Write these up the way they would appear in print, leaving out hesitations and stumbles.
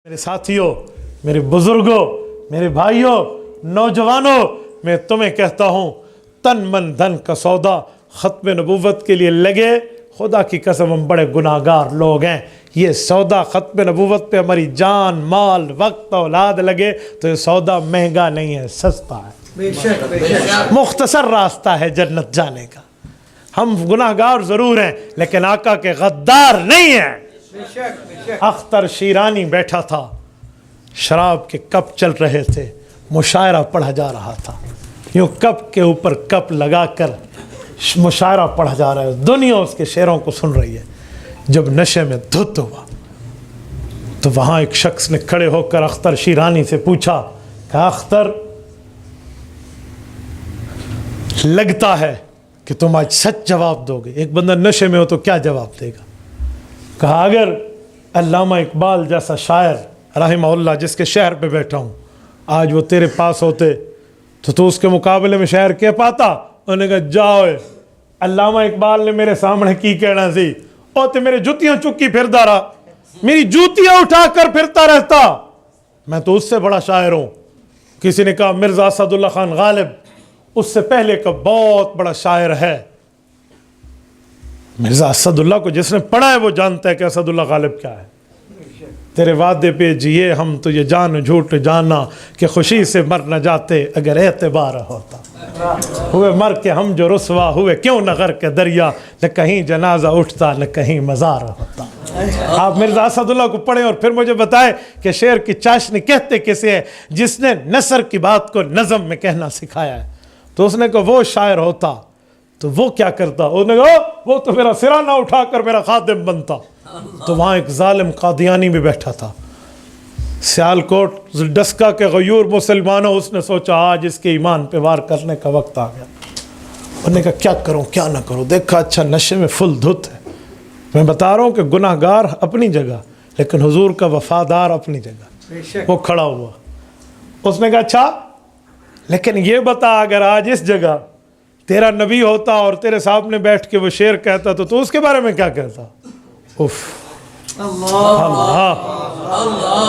میرے ساتھیوں، میرے بزرگوں، میرے بھائیوں، نوجوانوں، میں تمہیں کہتا ہوں تن من دھن کا سودا ختم نبوت کے لیے لگے۔ خدا کی قسم ہم بڑے گناہگار لوگ ہیں، یہ سودا ختم نبوت پہ ہماری جان مال وقت اولاد لگے تو یہ سودا مہنگا نہیں ہے، سستا ہے، مختصر راستہ ہے جنت جانے کا۔ ہم گناہگار ضرور ہیں لیکن آقا کے غدار نہیں ہیں۔ اختر شیرانی بیٹھا تھا، شراب کے کپ چل رہے تھے، مشاعرہ پڑھا جا رہا تھا، یوں کپ کے اوپر کپ لگا کر مشاعرہ پڑھا جا رہا ہے، دنیا اس کے شعروں کو سن رہی ہے۔ جب نشے میں دھت ہوا تو وہاں ایک شخص نے کھڑے ہو کر اختر شیرانی سے پوچھا کہ اختر، لگتا ہے کہ تم آج سچ جواب دو گے۔ ایک بندہ نشے میں ہو تو کیا جواب دے گا؟ کہا اگر علامہ اقبال جیسا شاعر رحمہ اللہ جس کے شہر پہ بیٹھا ہوں آج وہ تیرے پاس ہوتے تو اس کے مقابلے میں شعر کہہ پاتا؟ انہوں نے کہا جاؤ، علامہ اقبال نے میرے سامنے کی کہنا سی، او تے میرے جوتیاں چکی پھردا رہا، میری جوتیاں اٹھا کر پھرتا رہتا، میں تو اس سے بڑا شاعر ہوں۔ کسی نے کہا مرزا اسد اللہ خان غالب اس سے پہلے کا بہت بڑا شاعر ہے۔ مرزا اسد اللہ کو جس نے پڑھا ہے وہ جانتا ہے کہ اسد اللہ غالب کیا ہے۔ تیرے وعدے پہ جیے ہم تو یہ جان جھوٹ جانا کہ خوشی سے مر نہ جاتے اگر اعتبار ہوتا، ہوئے مر کے ہم جو رسوا ہوئے کیوں نہ غر کے دریا، نہ کہیں جنازہ اٹھتا نہ کہیں مزار ہوتا۔ آپ مرزا اسد اللہ کو پڑھیں اور پھر مجھے بتائیں کہ شعر کی چاشنی کہتے کسے ہے جس نے نثر کی بات کو نظم میں کہنا سکھایا ہے؟ تو اس نے کہا وہ شاعر ہوتا تو وہ کیا کرتا؟ انہوں نے کہا وہ تو میرا سرا نہ اٹھا کر میرا خادم بنتا۔ تو وہاں ایک ظالم قادیانی بھی بیٹھا تھا، سیالکوٹ ڈسکا کے غیور مسلمانوں، اس نے سوچا آج اس کے ایمان پہ وار کرنے کا وقت آ گیا۔ انہوں نے کہا کیا کروں کیا نہ کروں، دیکھا اچھا نشے میں فل دھت ہے۔ میں بتا رہا ہوں کہ گناہ گار اپنی جگہ لیکن حضور کا وفادار اپنی جگہ۔ وہ کھڑا ہوا، اس نے کہا اچھا لیکن یہ بتا اگر آج اس جگہ تیرا نبی ہوتا اور تیرے سامنے بیٹھ کے وہ شعر کہتا تو اس کے بارے میں کیا کہتا؟ اف اللہ،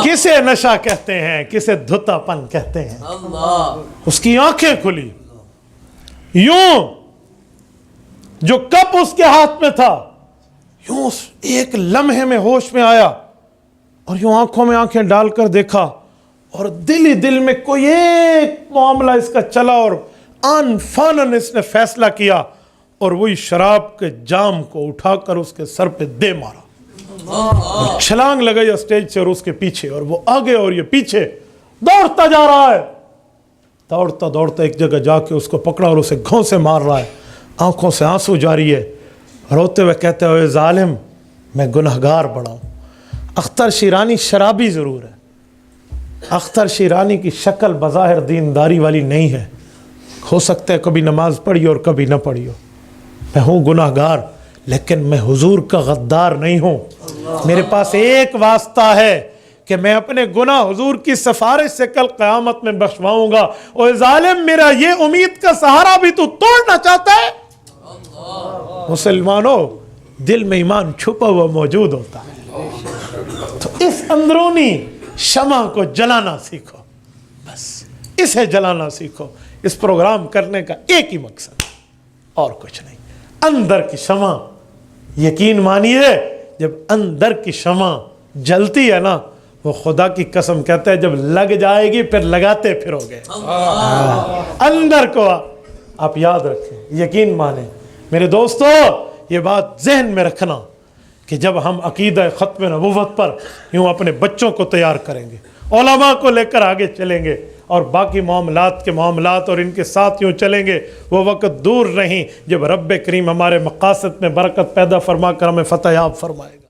کسے نشہ کہتے ہیں، کسے دھتا پن کہتے ہیں۔ اس کی آنکھیں کھلی، یوں جو کپ اس کے ہاتھ میں تھا یوں ایک لمحے میں ہوش میں آیا اور یوں آنکھوں میں آنکھیں ڈال کر دیکھا اور دل ہی دل میں کوئی ایک معاملہ اس کا چلا اور آن فانن اس نے فیصلہ کیا اور وہی شراب کے جام کو اٹھا کر اس کے سر پہ دے مارا اور چھلانگ لگائی اسٹیج سے اور اس کے پیچھے، اور وہ آگے اور یہ پیچھے دوڑتا جا رہا ہے۔ دوڑتا دوڑتا ایک جگہ جا کے اس کو پکڑا اور اسے گھوں سے مار رہا ہے، آنکھوں سے آنسو جاری ہے، روتے ہوئے کہتے ہوئے ظالم میں گنہگار بڑا ہوں۔ اختر شیرانی شرابی ضرور ہے، اختر شیرانی کی شکل بظاہر دینداری والی نہیں ہے، ہو سکتا ہے کبھی نماز پڑھی اور کبھی نہ پڑھی ہو۔ میں ہوں گناہگار لیکن میں حضور کا غدار نہیں ہوں۔ میرے پاس ایک واسطہ ہے کہ میں اپنے گناہ حضور کی سفارش سے کل قیامت میں بخشواؤں گا۔ اوہ ظالم میرا یہ امید کا سہارا بھی تو توڑنا چاہتا ہے؟ مسلمانوں دل میں ایمان چھپا ہوا موجود ہوتا ہے، تو اس اندرونی شمع کو جلانا سیکھو، بس اسے جلانا سیکھو۔ اس پروگرام کرنے کا ایک ہی مقصد اور کچھ نہیں، اندر کی شمع، یقین مانیے جب اندر کی شمع جلتی ہے نا وہ خدا کی قسم کہتا ہے جب لگ جائے گی پھر لگاتے پھرو گے۔ اندر کو آپ یاد رکھیں، یقین مانیں میرے دوستو، یہ بات ذہن میں رکھنا کہ جب ہم عقیدہ ختم نبوت پر یوں اپنے بچوں کو تیار کریں گے، علماء کو لے کر آگے چلیں گے اور باقی معاملات اور ان کے ساتھ یوں چلیں گے، وہ وقت دور نہیں جب رب کریم ہمارے مقاصد میں برکت پیدا فرما کر ہمیں فتح یاب فرمائے گا۔